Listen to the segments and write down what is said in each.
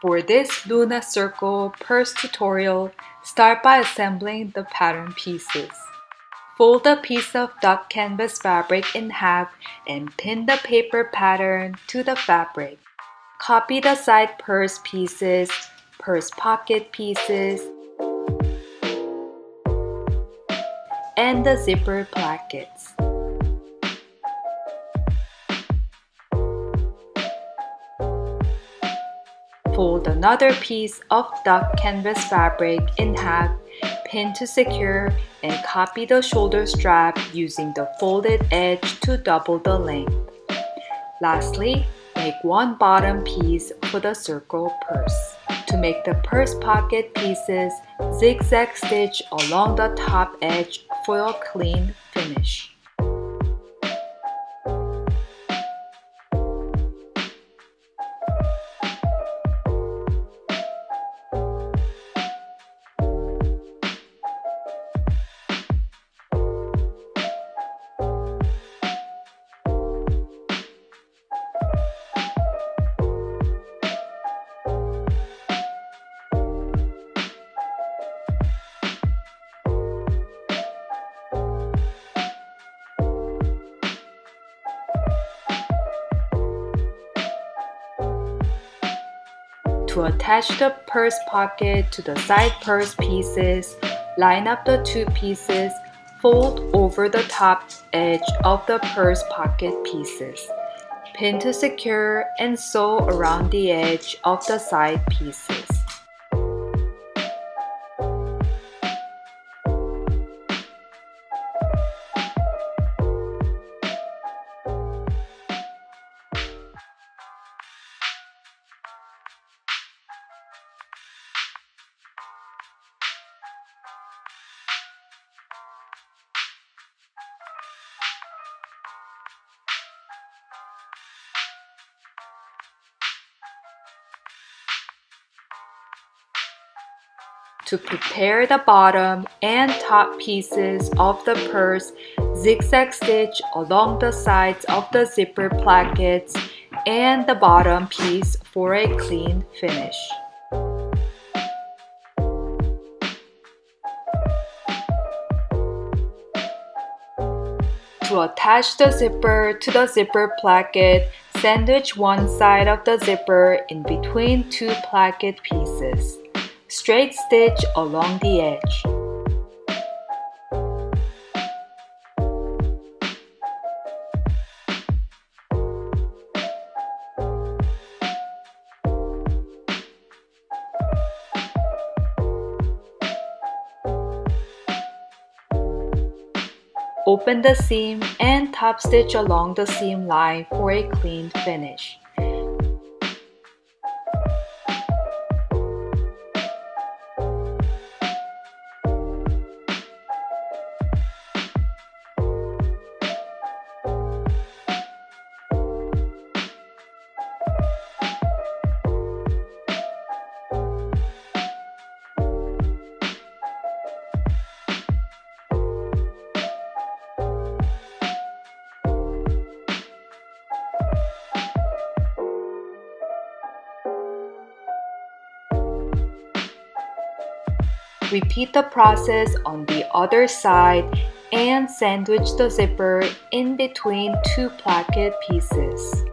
For this Luna Circle purse tutorial, start by assembling the pattern pieces. Fold a piece of duck canvas fabric in half and pin the paper pattern to the fabric. Copy the side purse pieces, purse pocket pieces, and the zipper plackets. Fold another piece of duck canvas fabric in half, pin to secure, and copy the shoulder strap using the folded edge to double the length. Lastly, make one bottom piece for the circle purse. To make the purse pocket pieces, zigzag stitch along the top edge for a clean finish. To attach the purse pocket to the side purse pieces, line up the two pieces, fold over the top edge of the purse pocket pieces. Pin to secure and sew around the edge of the side pieces. To prepare the bottom and top pieces of the purse, zigzag stitch along the sides of the zipper plackets and the bottom piece for a clean finish. To attach the zipper to the zipper placket, sandwich one side of the zipper in between two placket pieces. Straight stitch along the edge. Open the seam and top stitch along the seam line for a clean finish. Repeat the process on the other side and sandwich the zipper in between two placket pieces.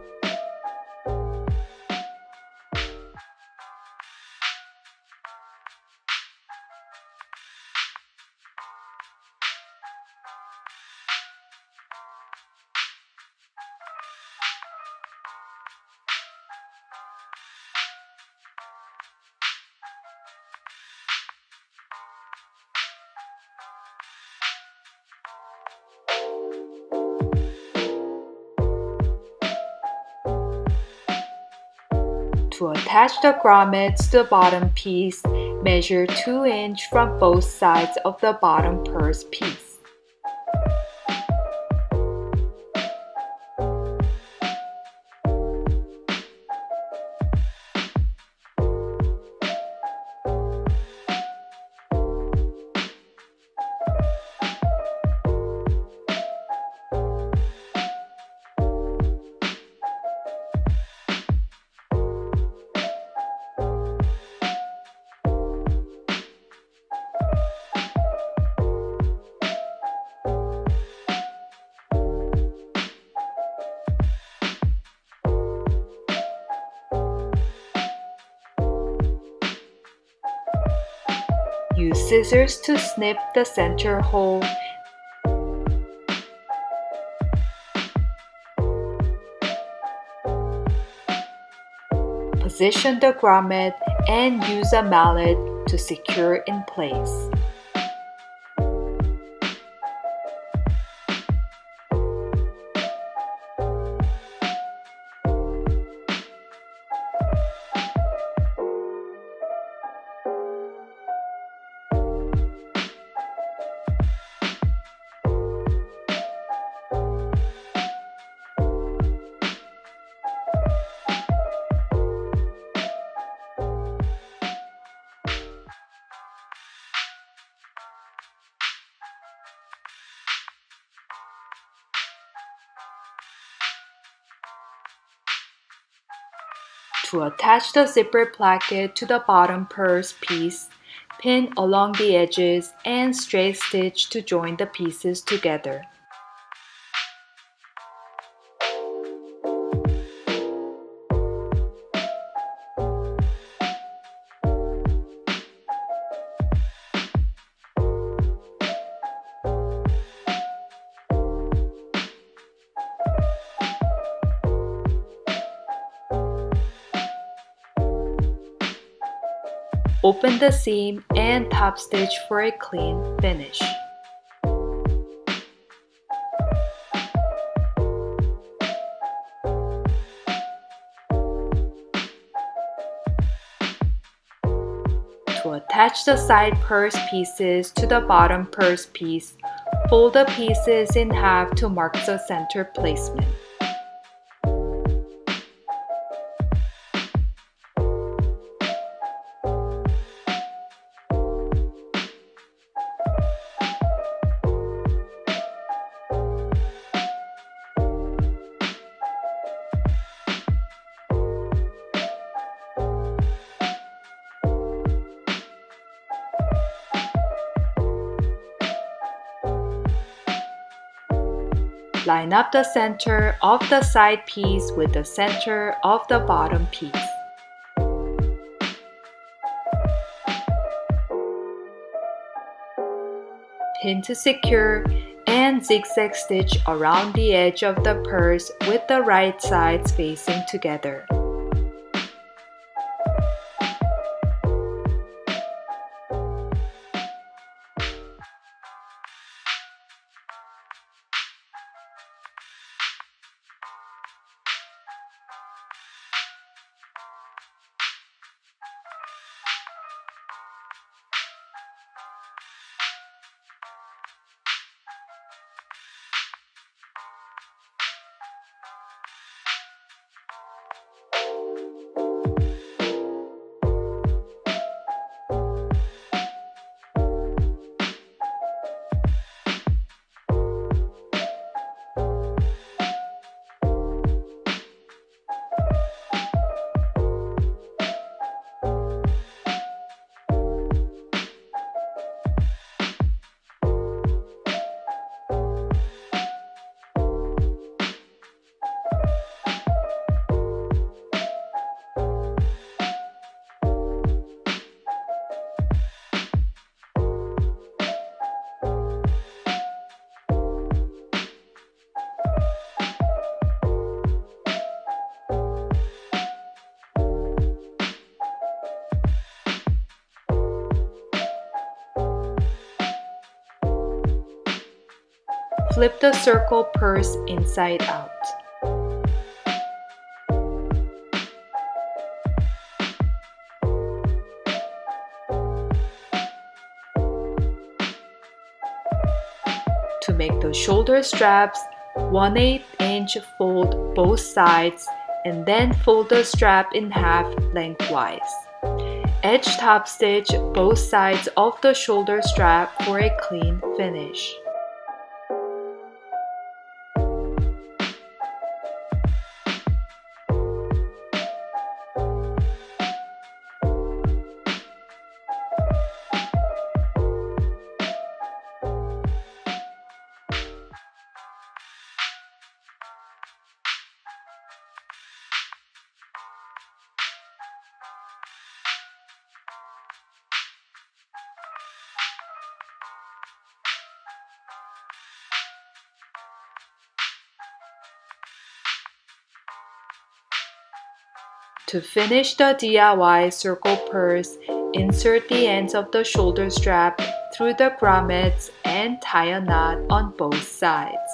To attach the grommets to the bottom piece, measure 2 inches from both sides of the bottom purse piece. scissors to snip the center hole. Position the grommet and use a mallet to secure in place. To attach the zipper placket to the bottom purse piece, pin along the edges and straight stitch to join the pieces together. Open the seam and top stitch for a clean finish. To attach the side purse pieces to the bottom purse piece, fold the pieces in half to mark the center placement. Line up the center of the side piece with the center of the bottom piece. Pin to secure and zigzag stitch around the edge of the purse with the right sides facing together. Flip the circle purse inside out. To make the shoulder straps, 1/8 inch fold both sides and then fold the strap in half lengthwise. Edge top stitch both sides of the shoulder strap for a clean finish. To finish the DIY circle purse, insert the ends of the shoulder strap through the grommets and tie a knot on both sides.